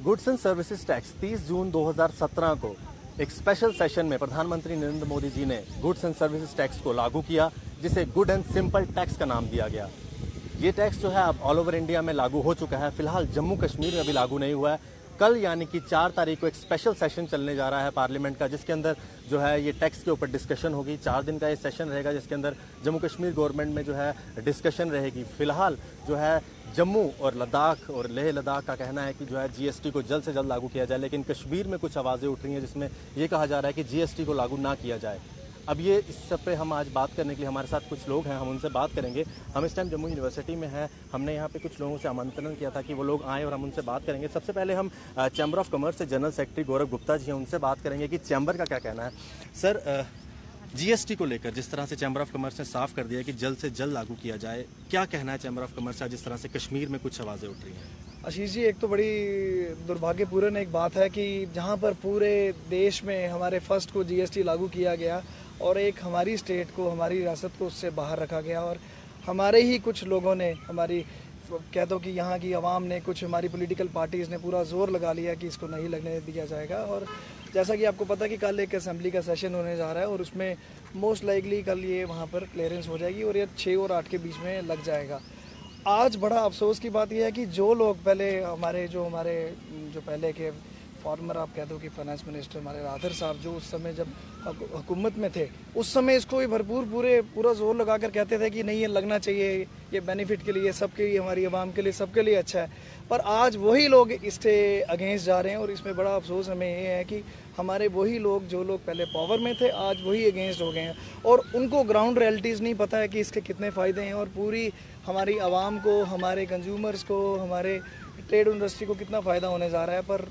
Goods and services tax 30 जून 2017 को एक special session में प्रधानमंत्री नरेंद्र मोदी जी ने गुड्स एंड सर्विसेज टैक्स को लागू किया, जिसे गुड एंड सिंपल टैक्स का नाम दिया गया। ये टैक्स जो है अब ऑल ओवर इंडिया में लागू हो चुका है। फिलहाल जम्मू कश्मीर में अभी लागू नहीं हुआ है। कल यानी कि 4 तारीख को एक स्पेशल सेशन चलने जा रहा है पार्लियामेंट का, जिसके अंदर जो है ये टैक्स के ऊपर डिस्कशन होगी। 4 दिन का ये सेशन रहेगा, जिसके अंदर जम्मू कश्मीर गवर्नमेंट में जो है डिस्कशन रहेगी। फिलहाल जो है जम्मू और लद्दाख और लेह लद्दाख का कहना है कि जो है जीएसटी को जल्द से जल्द लागू किया जाए, लेकिन कश्मीर में कुछ आवाज़ें उठ रही हैं जिसमें ये कहा जा रहा है कि जीएसटी को लागू ना किया जाए। अब ये इस सब पे हम आज बात करने के लिए हमारे साथ कुछ लोग हैं, हम उनसे बात करेंगे। हम इस टाइम जम्मू यूनिवर्सिटी में हैं। हमने यहाँ पे कुछ लोगों से आमंत्रण किया था कि वो लोग आएँ और हम उनसे बात करेंगे। सबसे पहले हम चैम्बर ऑफ कॉमर्स से जनरल सेक्रेटरी गौरव गुप्ता जी हैं, उनसे बात करेंगे कि चैम्बर का क्या कहना है। सर, जीएसटी को लेकर जिस तरह से चैम्बर ऑफ कॉमर्स ने साफ कर दिया है कि जल्द से जल्द लागू किया जाए, क्या कहना है चैम्बर ऑफ कॉमर्स का जिस तरह से कश्मीर में कुछ आवाज़ें उठ रही हैं? आशीष जी, एक तो बड़ी दुर्भाग्यपूर्ण एक बात है कि जहां पर पूरे देश में हमारे फर्स्ट को जीएसटी लागू किया गया और एक हमारी स्टेट को, हमारी रियासत को उससे बाहर रखा गया, और हमारे ही कुछ लोगों ने, हमारी कह दो कि यहाँ की आवाम ने, कुछ हमारी पॉलिटिकल पार्टीज़ ने पूरा जोर लगा लिया कि इसको नहीं लगने दिया जाएगा। और जैसा कि आपको पता है कि कल एक असेंबली का सेशन होने जा रहा है और उसमें मोस्ट लाइकली कल ये वहाँ पर क्लियरेंस हो जाएगी और ये 6 और 8 के बीच में लग जाएगा। आज बड़ा अफसोस की बात यह है कि जो लोग पहले हमारे जो पहले के फॉर्मर, आप कह दो कि फाइनेंस मिनिस्टर हमारे राधर साहब, जो उस समय जब हुकूमत में थे उस समय इसको भी भरपूर पूरा जोर लगाकर कहते थे कि नहीं ये लगना चाहिए, ये बेनिफिट के लिए, सबके लिए, हमारी आवाम के लिए, सबके लिए अच्छा है। पर आज वही लोग इससे अगेंस्ट जा रहे हैं और इसमें बड़ा अफसोस हमें ये है कि हमारे वही लोग, जो लोग पहले पावर में थे, आज वही अगेंस्ट हो गए हैं और उनको ग्राउंड रियलिटीज़ नहीं पता है कि इसके कितने फ़ायदे हैं और पूरी हमारी आवाम को, हमारे कंज्यूमर्स को, हमारे ट्रेड इंडस्ट्री को कितना फ़ायदा होने जा रहा है। पर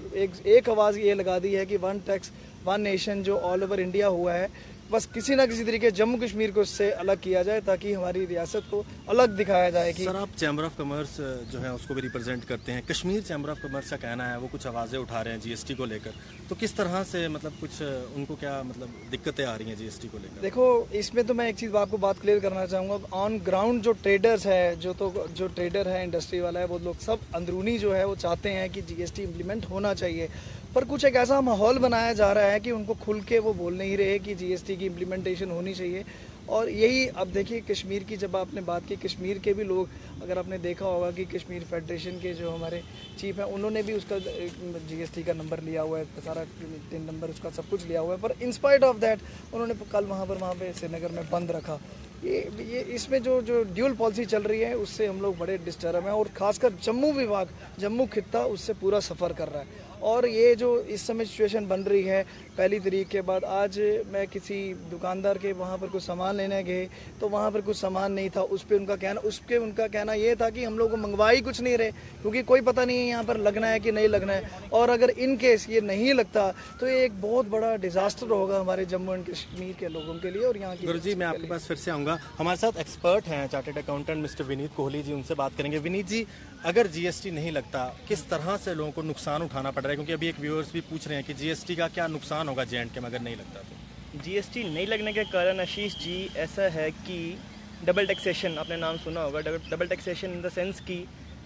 एक आवाज़ ये लगा दी है कि वन टैक्स वन नेशन जो ऑल ओवर इंडिया हुआ है, बस किसी ना किसी तरीके जम्मू कश्मीर को इससे अलग किया जाए ताकि हमारी रियासत को अलग दिखाया जाए। कि सर, आप चैम्बर ऑफ कॉमर्स जो है उसको भी रिप्रेजेंट करते हैं। कश्मीर चैम्बर ऑफ कॉमर्स का कहना है, वो कुछ आवाज़ें उठा रहे हैं जीएसटी को लेकर, तो किस तरह से मतलब कुछ उनको क्या मतलब दिक्कतें आ रही हैं जीएसटी को लेकर? देखो, इसमें तो मैं एक चीज़ आपको बात क्लियर करना चाहूँगा। ऑन ग्राउंड जो ट्रेडर्स है, जो ट्रेडर है, इंडस्ट्री वाला है, वो लोग सब अंदरूनी जो है वो चाहते हैं कि जीएसटी इम्प्लीमेंट होना चाहिए, पर कुछ एक ऐसा माहौल बनाया जा रहा है कि उनको खुल के वो बोल नहीं रहे कि जीएसटी की इम्प्लीमेंटेशन होनी चाहिए। और यही अब देखिए, कश्मीर की जब आपने बात की, कश्मीर के भी लोग, अगर आपने देखा होगा कि कश्मीर फेडरेशन के जो हमारे चीफ हैं, उन्होंने भी उसका जीएसटी का नंबर लिया हुआ है, सारा 3 नंबर उसका सब कुछ लिया हुआ है, पर इन स्पाइट ऑफ दैट उन्होंने कल वहाँ पे श्रीनगर में बंद रखा। ये इसमें जो ड्यूल पॉलिसी चल रही है उससे हम लोग बड़े डिस्टर्ब हैं और ख़ासकर जम्मू विभाग, जम्मू खित्ता उससे पूरा सफ़र कर रहा है। और ये जो इस समय सिचुएशन बन रही है, पहली तारीख के बाद, आज मैं किसी दुकानदार के वहाँ पर कुछ सामान लेने गए तो वहाँ पर कुछ सामान नहीं था, उनका कहना ये था कि हम लोग को मंगवा ही कुछ नहीं रहे, क्योंकि कोई पता नहीं है यहाँ पर लगना है कि नहीं लगना है, और अगर इन केस ये नहीं लगता तो ये एक बहुत बड़ा डिजास्टर होगा हमारे जम्मू एंड कश्मीर के लोगों के लिए और यहाँ की। गुरुजी, मैं आपके पास फिर से आऊँगा। हमारे साथ एक्सपर्ट हैं, chartered accountant mister Vineet Kohli ji, उनसे बात करेंगे। विनीत जी, अगर जीएसटी नहीं लगता, किस तरह से लोगों को नुकसान उठाना पड़ रहा है? क्योंकि अभी एक व्यूअर्स भी पूछ रहे हैं कि जीएसटी का क्या नुकसान होगा जे&के में अगर नहीं लगता तो। जीएसटी नहीं लगने के कारण आशीष जी ऐसा है कि डबल टैक्सेशन, आपने नाम सुना होगा, double taxation in the sense कि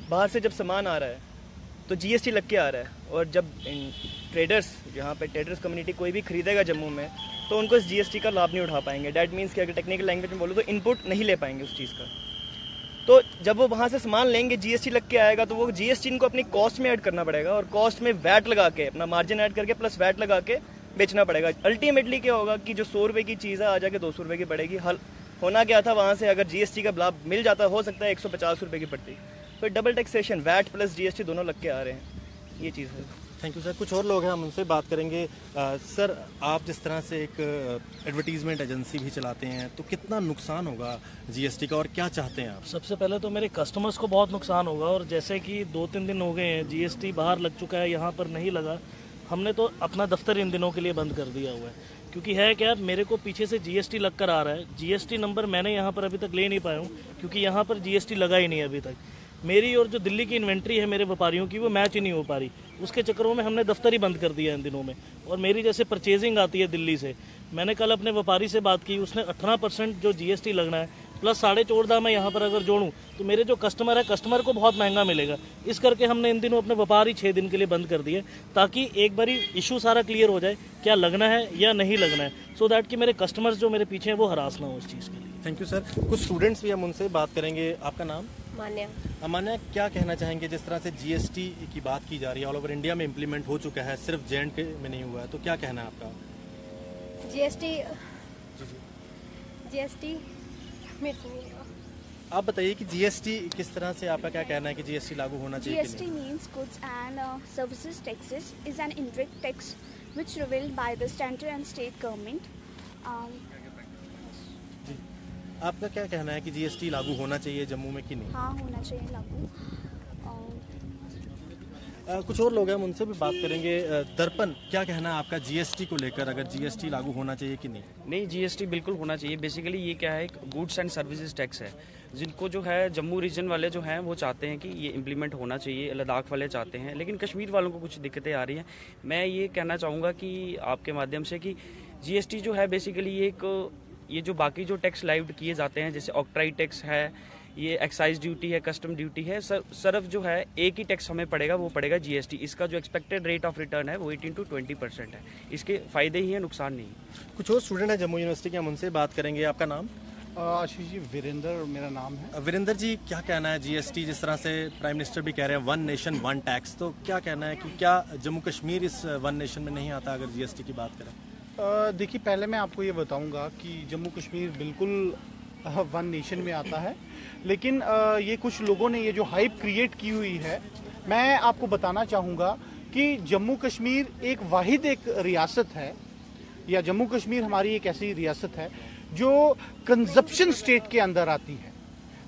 बाहर से जब सामान आ रहा है तो जीएसटी लग के आ रहा है, और जब ट्रेडर्स, यहाँ पे ट्रेडर्स कम्युनिटी कोई भी खरीदेगा जम्मू में, तो उनको इस जीएसटी का लाभ नहीं उठा पाएंगे। डैट मीन्स कि अगर टेक्निकल लैंग्वेज में बोलो तो इनपुट नहीं ले पाएंगे उस चीज़ का। तो जब वो वहाँ से सामान लेंगे, जीएसटी लग के आएगा, तो वो जीएसटी इनको अपनी कॉस्ट में ऐड करना पड़ेगा और कॉस्ट में वैट लगा के, अपना मार्जिन ऐड करके प्लस वैट लगा के बेचना पड़ेगा। अल्टीमेटली क्या होगा कि जो 100 रुपये की चीज़ है आ जाके 200 रुपये की पड़ेगी। हल होना क्या था, वहाँ से अगर जीएसटी का लाभ मिल जाता, हो सकता है 150 रुपये की पड़ती। तो double taxation, VAT plus GST दोनों लग के आ रहे हैं, ये चीज़ है। Thank you sir. कुछ और लोग हैं, हम उनसे बात करेंगे। सर, आप जिस तरह से एक एडवर्टीजमेंट एजेंसी भी चलाते हैं, तो कितना नुकसान होगा जीएसटी का और क्या चाहते हैं आप? सबसे पहले तो मेरे कस्टमर्स को बहुत नुकसान होगा, और जैसे कि 2-3 दिन हो गए हैं जीएसटी बाहर लग चुका है, यहाँ पर नहीं लगा। हमने तो अपना दफ्तर इन दिनों के लिए बंद कर दिया हुआ है, क्योंकि है क्या, मेरे को पीछे से जीएसटी लग कर आ रहा है। जीएसटी नंबर मैंने यहाँ पर अभी तक ले नहीं पाया हूँ, क्योंकि यहाँ पर जीएसटी लगा ही नहीं अभी तक। मेरी और जो दिल्ली की इन्वेंट्री है मेरे व्यापारियों की वो मैच ही नहीं हो पा रही। उसके चक्करों में हमने दफ्तर ही बंद कर दिया इन दिनों में। और मेरी जैसे परचेजिंग आती है दिल्ली से, मैंने कल अपने व्यापारी से बात की, उसने 18% जो GST लगना है प्लस 14.5 मैं यहाँ पर अगर जोड़ूं तो मेरे जो कस्टमर है, कस्टमर को बहुत महंगा मिलेगा। इस करके हमने इन दिनों अपने व्यापार ही 6 दिन के लिए बंद कर दिए, ताकि एक बारी इशू सारा क्लियर हो जाए क्या लगना है या नहीं लगना है, सो दैट कि मेरे कस्टमर्स जो मेरे पीछे हैं वो हरास ना हो उस चीज़ के लिए। Thank you sir. कुछ स्टूडेंट्स भी हम उनसे बात करेंगे। आपका नाम? मान्या। अमान्या, क्या कहना चाहेंगे जिस तरह से GST की बात की जा रही है, ऑल ओवर इंडिया में इम्प्लीमेंट हो चुका है, सिर्फ J&K में नहीं हुआ है, तो क्या कहना है आपका? GST आप बताइए कि GST किस तरह से, आपका क्या कहना है कि GST लागू होना चाहिए कि GST नहीं? means goods and services taxes is an indirect tax which revealed by the central and state government. जी, आपका क्या कहना है कि GST लागू होना चाहिए जम्मू में कि नहीं? हाँ, होना चाहिए लागू। कुछ और लोग हैं, हम उनसे भी बात करेंगे। दर्पण, क्या कहना है आपका GST को लेकर, अगर GST लागू होना चाहिए कि नहीं? नहीं, GST बिल्कुल होना चाहिए। बेसिकली ये क्या है, गुड्स एंड सर्विसेज टैक्स है, जिनको जो है जम्मू रीजन वाले जो हैं वो चाहते हैं कि ये इम्प्लीमेंट होना चाहिए, लद्दाख वाले चाहते हैं, लेकिन कश्मीर वालों को कुछ दिक्कतें आ रही हैं। मैं ये कहना चाहूँगा कि आपके माध्यम से कि GST जो है बेसिकली ये जो बाकी जो टैक्स लाइव किए जाते हैं, जैसे ऑक्ट्राई टैक्स है, ये एक्साइज ड्यूटी है, कस्टम ड्यूटी है, सिर्फ जो है एक ही टैक्स हमें पड़ेगा, वो पड़ेगा GST। इसका जो एक्सपेक्टेड रेट ऑफ रिटर्न है वो 18 to 20% है। इसके फ़ायदे ही हैं, नुकसान नहीं। कुछ और स्टूडेंट हैं जम्मू यूनिवर्सिटी के, हम उनसे बात करेंगे। आपका नाम? आशीष जी, वीरेंद्र मेरा नाम है। वीरेंद्र जी, क्या कहना है GST, जिस तरह से प्राइम मिनिस्टर भी कह रहे हैं 1 नेशन 1 टैक्स, तो क्या कहना है कि क्या जम्मू कश्मीर इस 1 नेशन में नहीं आता अगर GST की बात करें? देखिए, पहले मैं आपको ये बताऊंगा कि जम्मू कश्मीर बिल्कुल 1 नेशन में आता है, लेकिन ये कुछ लोगों ने ये जो हाइप क्रिएट की हुई है, मैं आपको बताना चाहूँगा कि जम्मू कश्मीर एक वाहिद एक रियासत है, या जम्मू कश्मीर हमारी एक ऐसी रियासत है जो कंजप्शन स्टेट के अंदर आती है।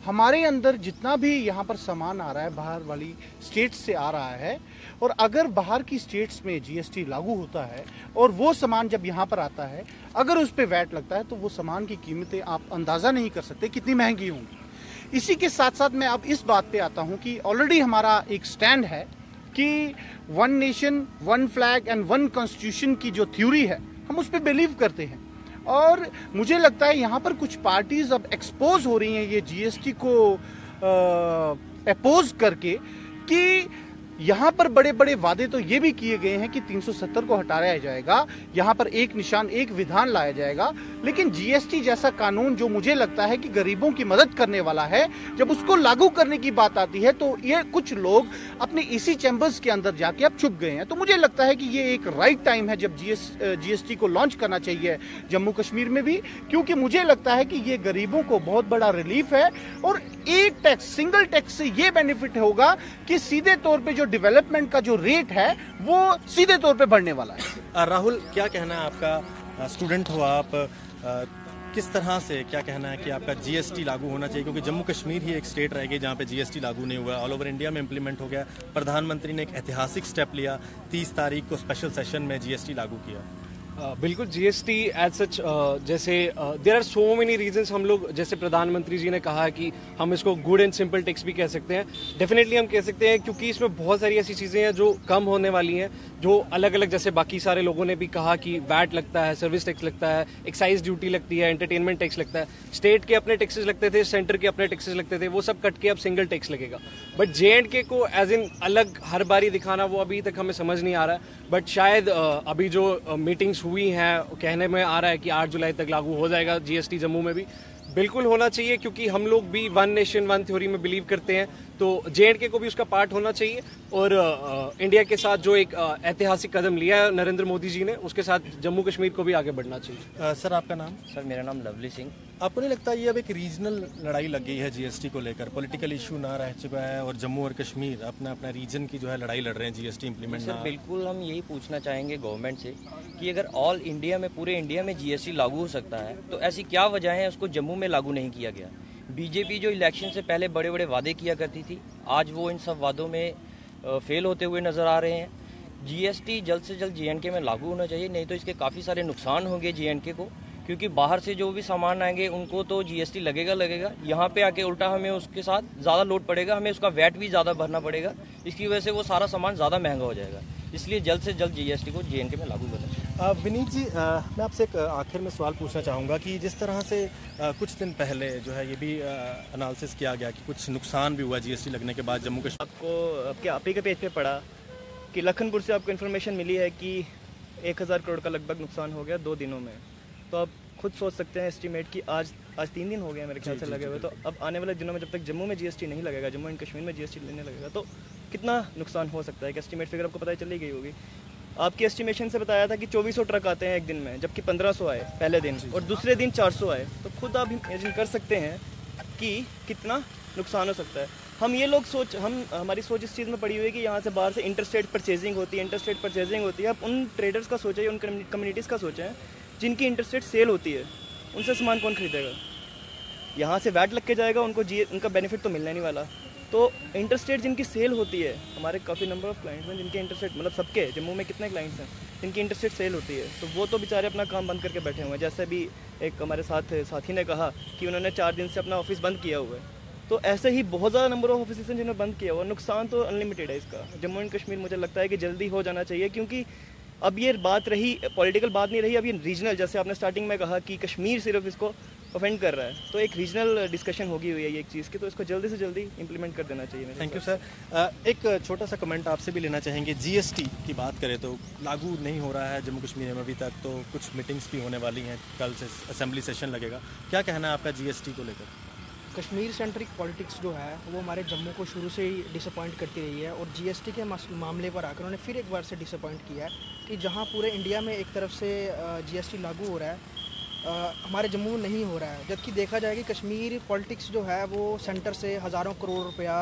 हमारे अंदर जितना भी यहाँ पर सामान आ रहा है बाहर वाली स्टेट्स से आ रहा है, और अगर बाहर की स्टेट्स में GST लागू होता है और वो सामान जब यहाँ पर आता है, अगर उस पर वैट लगता है, तो वो सामान की कीमतें आप अंदाज़ा नहीं कर सकते कितनी महंगी होंगी। इसी के साथ साथ मैं अब इस बात पे आता हूँ कि ऑलरेडी हमारा एक स्टैंड है कि 1 नेशन 1 फ्लैग एंड 1 कॉन्स्टिट्यूशन की जो थ्योरी है, हम उस पर बिलीव करते हैं। और मुझे लगता है यहाँ पर कुछ पार्टीज अब एक्सपोज हो रही हैं ये GST को अपोज करके, कि यहाँ पर बड़े बड़े वादे तो ये भी किए गए हैं कि 370 को हटाया जाएगा, यहाँ पर एक निशान एक विधान लाया जाएगा, लेकिन GST जैसा कानून जो मुझे लगता है कि गरीबों की मदद करने वाला है, जब उसको लागू करने की बात आती है तो ये कुछ लोग अपने इसी चैम्बर्स के अंदर जाके अब छुप गए हैं। तो मुझे लगता है कि ये एक राइट टाइम है जब GST को लॉन्च करना चाहिए जम्मू कश्मीर में भी, क्योंकि मुझे लगता है कि ये गरीबों को बहुत बड़ा रिलीफ है। और एक टैक्स, सिंगल टैक्स से ये बेनिफिट होगा कि सीधे तौर पे जो डेवलपमेंट का जो रेट है वो सीधे तौर पे बढ़ने वाला है। राहुल, क्या कहना है आपका? स्टूडेंट हो आप, किस तरह से क्या कहना है कि आपका GST लागू होना चाहिए, क्योंकि जम्मू कश्मीर ही एक स्टेट रह गई जहाँ पे GST लागू नहीं हुआ, ऑल ओवर इंडिया में इम्प्लीमेंट हो गया। प्रधानमंत्री ने एक ऐतिहासिक स्टेप लिया, 30 तारीख को स्पेशल सेशन में GST लागू किया। बिल्कुल, GST एज सच, जैसे there are so many reasons. हम लोग, जैसे प्रधानमंत्री जी ने कहा कि हम इसको गुड एंड सिंपल टैक्स भी कह सकते हैं, डेफिनेटली हम कह सकते हैं, क्योंकि इसमें बहुत सारी ऐसी चीज़ें हैं जो कम होने वाली हैं, जो अलग अलग, जैसे बाकी सारे लोगों ने भी कहा कि वैट लगता है, सर्विस टैक्स लगता है, एक्साइज ड्यूटी लगती है, एंटरटेनमेंट टैक्स लगता है, स्टेट के अपने टैक्सेस लगते थे, सेंटर के अपने टैक्सेस लगते थे, वो सब कट के अब सिंगल टैक्स लगेगा। बट J&K को एज इन अलग हर बारी दिखाना, वो अभी तक हमें समझ नहीं आ रहा है। बट शायद अभी जो मीटिंग्स हुई हैं, कहने में आ रहा है कि 8 जुलाई तक लागू हो जाएगा GST जम्मू में भी। बिल्कुल होना चाहिए, क्योंकि हम लोग भी 1 नेशन 1 थ्योरी में बिलीव करते हैं, तो J&K को भी उसका पार्ट होना चाहिए। और इंडिया के साथ जो एक ऐतिहासिक कदम लिया है नरेंद्र मोदी जी ने, उसके साथ जम्मू कश्मीर को भी आगे बढ़ना चाहिए। सर, आपका नाम? सर, मेरा नाम लवली सिंह। आपको नहीं लगता ये अब एक रीजनल लड़ाई लग गई है GST को लेकर, पॉलिटिकल इशू ना रह चुका है और जम्मू और कश्मीर अपना अपना रीजन की जो है लड़ाई लड़ रहे हैं GST इम्प्लीमेंट सर, बिल्कुल हम यही पूछना चाहेंगे गवर्नमेंट से कि अगर ऑल इंडिया में, पूरे इंडिया में GST लागू हो सकता है, तो ऐसी क्या वजह है उसको जम्मू में लागू नहीं किया गया? बीजेपी जो इलेक्शन से पहले बड़े बड़े वादे किया करती थी, आज वो इन सब वादों में फेल होते हुए नज़र आ रहे हैं। GST जल्द से जल्द J&K में लागू होना चाहिए, नहीं तो इसके काफ़ी सारे नुकसान होंगे J&K को, क्योंकि बाहर से जो भी सामान आएंगे उनको तो जीएसटी लगेगा। यहाँ पे आके उल्टा हमें उसके साथ ज़्यादा लोड पड़ेगा, हमें उसका वैट भी ज़्यादा भरना पड़ेगा। इसकी वजह से वो सारा सामान ज़्यादा महंगा हो जाएगा। इसलिए जल्द से जल्द जीएसटी को जेएनके में लागू करना चाहिए। विनीत जी, मैं आपसे एक आखिर में सवाल पूछना चाहूँगा कि जिस तरह से कुछ दिन पहले जो है ये भी एनालिसिस किया गया कि कुछ नुकसान भी हुआ जीएसटी लगने के बाद जम्मू कश्मीर। आपको आपके आप ही के पेज पे पढ़ा कि लखनपुर से आपको इन्फॉर्मेशन मिली है कि 1000 करोड़ का लगभग नुकसान हो गया 2 दिनों में। तो आप खुद सोच सकते हैं एस्टिमेट कि आज 3 दिन हो गए मेरे ख्याल से लगे हुए। तो अब आने वाले दिनों में जब तक जम्मू में जीएसटी नहीं लगेगा, जम्मू एंड कश्मीर में जीएसटी लेने लगेगा, तो कितना नुकसान हो सकता है कि एस्टिमेट फिगर आपको पता चली गई होगी। आपकी एस्टिमेशन से बताया था कि 2400 ट्रक आते हैं एक दिन में, जबकि 1500 आए पहले दिन और दूसरे दिन 400 आए। तो खुद आप इमेजिन कर सकते हैं कि कितना नुकसान हो सकता है। हमारी सोच इस चीज़ में पड़ी हुई है कि यहाँ से बाहर से इंटरस्टेट परचेजिंग होती है। आप उन ट्रेडर्स का सोचें, उन कम्युनिटीज़ का सोचें जिनकी इंटरस्टेट सेल होती है, उनसे सामान कौन खरीदेगा? यहाँ से वैट लग के जाएगा, उनका बेनिफिट तो मिलने नहीं वाला। तो इंटरस्टेट जिनकी सेल होती है, हमारे काफ़ी नंबर ऑफ क्लाइंट्स हैं जिनके इंटरस्टेट, मतलब सबके जम्मू में कितने क्लाइंट्स हैं जिनकी इंटरस्टेट सेल होती है, तो वो तो बेचारे अपना काम बंद करके बैठे हुए हैं। जैसे भी एक हमारे साथी ने कहा कि उन्होंने 4 दिन से अपना ऑफिस बंद किया हुआ है। तो ऐसे ही बहुत ज़्यादा नंबर ऑफ ऑफिस हैं जिन्होंने बंद किया हुआ। नुकसान तो अनलिमिटेड है इसका। जम्मू एंड कश्मीर मुझे लगता है कि जल्दी हो जाना चाहिए, क्योंकि अब ये बात रही पॉलिटिकल बात नहीं रही, अब ये रीजनल, जैसे आपने स्टार्टिंग में कहा कि कश्मीर सिर्फ इसको ऑफेंड कर रहा है, तो एक रीजनल डिस्कशन होगी हुई है ये एक चीज़ की, तो इसको जल्दी से जल्दी इंप्लीमेंट कर देना चाहिए। Thank you sir. एक छोटा सा कमेंट आपसे भी लेना चाहेंगे। जीएसटी की बात करें तो लागू नहीं हो रहा है जम्मू कश्मीर में अभी तक, तो कुछ मीटिंग्स भी होने वाली हैं, कल से असेंबली सेशन लगेगा। क्या कहना है आपका जीएसटी को लेकर? कश्मीर सेंट्रिक पॉलिटिक्स जो है वो हमारे जम्मू को शुरू से ही डिसअपॉइंट करती रही है, और जीएसटी के मामले पर आकर उन्होंने फिर एक बार से डिसअपॉइंट किया है कि जहां पूरे इंडिया में एक तरफ से जीएसटी लागू हो रहा है, हमारे जम्मू में नहीं हो रहा है। जबकि देखा जाए कि कश्मीर पॉलिटिक्स जो है वो सेंटर से हज़ारों करोड़ रुपया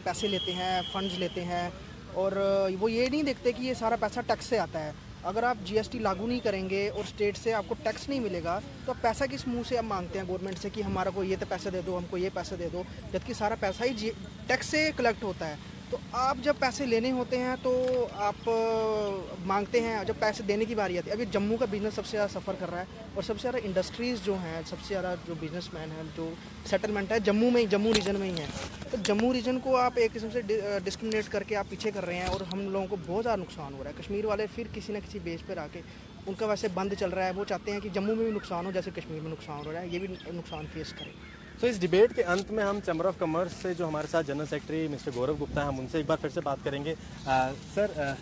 पैसे लेते हैं, फंड्स लेते हैं, और वो ये नहीं देखते कि ये सारा पैसा टैक्स से आता है। अगर आप जीएसटी लागू नहीं करेंगे और स्टेट से आपको टैक्स नहीं मिलेगा, तो आप पैसा किस मुंह से आप मांगते हैं गवर्नमेंट से कि हमारा को ये तो पैसे दे दो, हमको ये पैसे दे दो, जबकि सारा पैसा ही टैक्स से कलेक्ट होता है। तो आप जब पैसे लेने होते हैं तो आप मांगते हैं, जब पैसे देने की बारी आती है। अभी जम्मू का बिज़नेस सबसे ज़्यादा सफ़र कर रहा है, और सबसे ज़्यादा इंडस्ट्रीज़ जो हैं, सबसे ज़्यादा जो बिजनेसमैन हैं, जो सेटलमेंट है जम्मू में ही, जम्मू रीजन में ही है। तो जम्मू रीजन को आप एक किस्म से डिस्क्रिमिनेट करके आप पीछे कर रहे हैं, और हम लोगों को बहुत ज़्यादा नुकसान हो रहा है। कश्मीर वाले फिर किसी न किसी बेस पर आके, उनका वैसे बंद चल रहा है, वो चाहते हैं कि जम्मू में भी नुकसान हो जैसे कश्मीर में नुकसान हो रहा है, ये भी नुकसान फेस करें। तो इस डिबेट के अंत में हम चैम्बर ऑफ कॉमर्स से जो हमारे साथ जनरल सेक्रेटरी मिस्टर गौरव गुप्ता हैं, हम उनसे एक बार फिर से बात करेंगे। सर,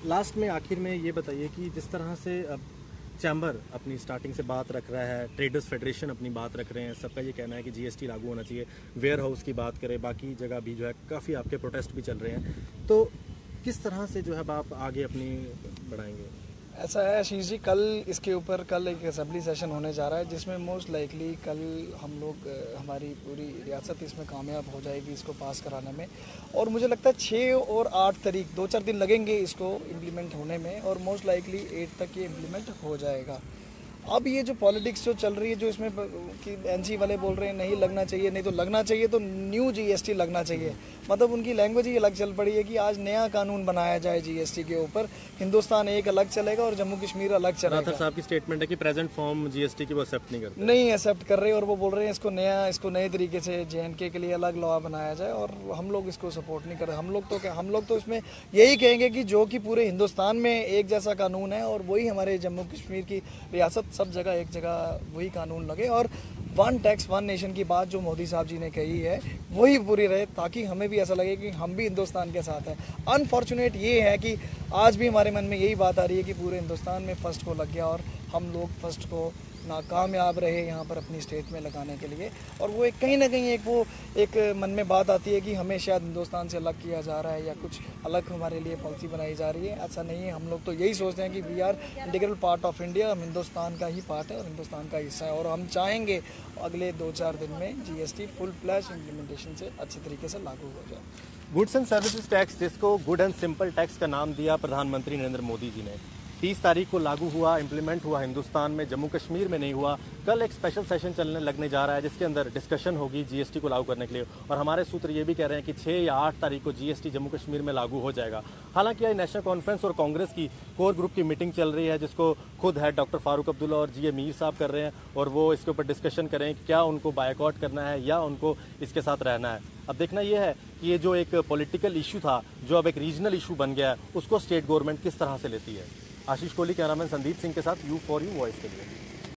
लास्ट में आखिर में ये बताइए कि जिस तरह से अब चैम्बर अपनी स्टार्टिंग से बात रख रहा है, ट्रेडर्स फेडरेशन अपनी बात रख रहे हैं, सबका ये कहना है कि जीएसटी लागू होना चाहिए, वेयर हाउस की बात करें, बाकी जगह भी जो है काफ़ी आपके प्रोटेस्ट भी चल रहे हैं, तो किस तरह से जो है आप आगे अपनी बढ़ाएंगे? ऐसा है आशीष जी, कल इसके ऊपर कल एक असेंबली सेशन होने जा रहा है, जिसमें मोस्ट लाइकली कल हम लोग, हमारी पूरी रियासत इसमें कामयाब हो जाएगी इसको पास कराने में। और मुझे लगता है 6 और 8 तारीख 2-4 दिन लगेंगे इसको इम्प्लीमेंट होने में, और मोस्ट लाइकली 8 तक ये इम्प्लीमेंट हो जाएगा। अब ये जो पॉलिटिक्स जो चल रही है, जो इसमें कि एनसी वाले बोल रहे हैं नहीं लगना चाहिए, नहीं तो लगना चाहिए तो न्यू जीएसटी लगना चाहिए, मतलब उनकी लैंग्वेज ही अलग चल पड़ी है कि आज नया कानून बनाया जाए जीएसटी के ऊपर। हिंदुस्तान एक अलग चलेगा और जम्मू कश्मीर अलग चलेगा। राठौर साहब की स्टेटमेंट है कि प्रेजेंट फॉर्म जीएसटी की वो एक्सेप्ट नहीं करते, नहीं एक्सेप्ट कर रहे, और वो बोल रहे हैं इसको नए तरीके से जेएनके के लिए अलग लॉ बनाया जाए, और हम लोग इसको सपोर्ट नहीं कर रहे। हम लोग तो इसमें यही कहेंगे कि जो कि पूरे हिंदुस्तान में एक जैसा कानून है, और वही हमारे जम्मू कश्मीर की रियासत सब जगह एक जगह वही कानून लगे, और 1 टैक्स 1 नेशन की बात जो मोदी साहब जी ने कही है वही पूरी रहे, ताकि हमें भी ऐसा लगे कि हम भी हिंदुस्तान के साथ हैं। अनफॉर्चुनेट ये है कि आज भी हमारे मन में यही बात आ रही है कि पूरे हिंदुस्तान में फर्स्ट को लग गया, और हम लोग फर्स्ट को नाकामयाब रहे यहाँ पर अपनी स्टेट में लगाने के लिए। और वो एक कहीं ना कहीं एक मन में बात आती है कि हमें शायद हिंदुस्तान से अलग किया जा रहा है, या कुछ अलग हमारे लिए पॉलिसी बनाई जा रही है। ऐसा नहीं है, हम लोग तो यही सोचते हैं कि we are integral part of India, हम हिंदुस्तान का ही पार्ट है और हिंदुस्तान का हिस्सा है, और हम चाहेंगे अगले 2-4 दिन में जीएसटी फुल फ्लैश इम्प्लीमेंटेशन से अच्छे तरीके से लागू हो जाए। गुड्स एंड सर्विसेज टैक्स, जिसको गुड एंड सिंपल टैक्स का नाम दिया प्रधानमंत्री नरेंद्र मोदी जी ने, 30 तारीख को लागू हुआ, इम्प्लीमेंट हुआ हिंदुस्तान में, जम्मू कश्मीर में नहीं हुआ। कल एक स्पेशल सेशन लगने जा रहा है जिसके अंदर डिस्कशन होगी जीएसटी को लागू करने के लिए, और हमारे सूत्र ये भी कह रहे हैं कि 6 या 8 तारीख को जीएसटी जम्मू कश्मीर में लागू हो जाएगा। हालांकि आज नेशनल कॉन्फ्रेंस और कांग्रेस की कोर ग्रुप की मीटिंग चल रही है जिसको खुद हेड डॉक्टर फारूक अब्दुल्ला और जीए मीर साहब कर रहे हैं, और वो इसके ऊपर डिस्कशन करें क्या उनको बायकॉट करना है या उनको इसके साथ रहना है। अब देखना यह है कि ये जो एक पॉलिटिकल इशू था, जो अब एक रीजनल इशू बन गया है, उसको स्टेट गवर्नमेंट किस तरह से लेती है। आशीष कोहली, कैमरामैन संदीप सिंह के साथ U4U वॉइस के लिए।